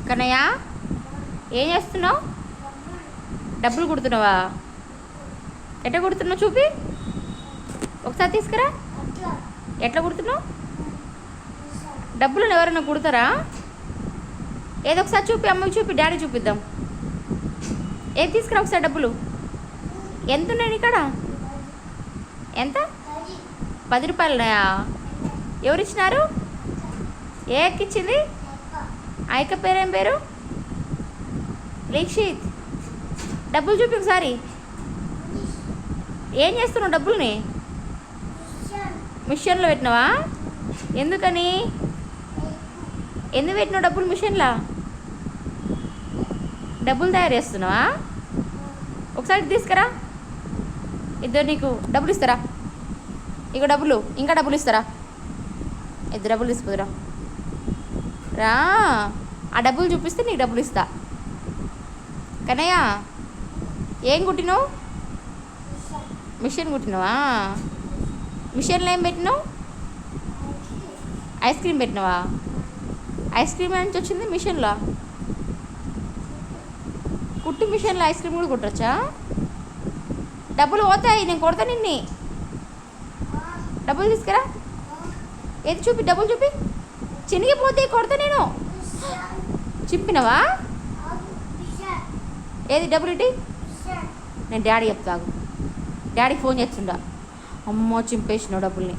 కన్నయ్య ఏం చేస్తున్నావు? డబ్బులు కుడుతున్నావా? ఎట్లా కుడుతున్నావు చూపి, ఒకసారి తీసుకురా. ఎట్లా కుడుతున్నావు? డబ్బులు ఎవరైనా కుడతారా? ఏదో ఒకసారి చూపి, అమ్మకి చూపి, డాడీ చూపిద్దాం. ఏది తీసుకురా ఒకసారి డబ్బులు. ఎంత ఉన్నాయి ఇక్కడ? ఎంత? 10 రూపాయలున్నాయా? ఎవరిచ్చినారు? ఏ ఎక్కిచ్చింది? ఆ యొక్క పేరేం పేరు? లీక్షిత్. డబ్బులు చూపి ఒకసారి. ఏం చేస్తున్నావు డబ్బుల్ని? మిషన్లో పెట్టినావా? ఎందుకని? ఎందుకు పెట్టినావు డబ్బులు మిషన్లా? డబ్బులు తయారు చేస్తున్నావా? ఒకసారి తీసుకురా. ఇద్దరు నీకు డబ్బులు ఇస్తారా? ఇక డబ్బులు, ఇంకా డబ్బులు ఇస్తారా? ఇద్దరు డబ్బులు తీసుకురా రా. ఆ డబ్బులు చూపిస్తే నీకు డబ్బులు ఇస్తా. కన్నయ్య ఏం కుట్టినావు? మిషన్ కుట్టినావా? మిషన్లో ఏం పెట్టినావు? ఐస్ క్రీమ్ పెట్టినావా? ఐస్ క్రీమ్ నుంచి వచ్చింది మిషన్లో. కుట్టి మిషన్లో ఐస్ క్రీమ్ కూడా కుట్టచ్చా? డబ్బులు పోతాయి, నేను కొడతా నిన్ని. డబ్బులు తీసుకురా. ఏది చూపి, డబ్బులు చూపి. చినిగిపోతే కొడతా నేను. చింపినవా? ఏది డబ్బులు ఇటీ? నేను డాడీ చెప్తాను. డాడీకి ఫోన్ చేస్తుండా. అమ్మో చింపేసినావు డబ్బుల్ని.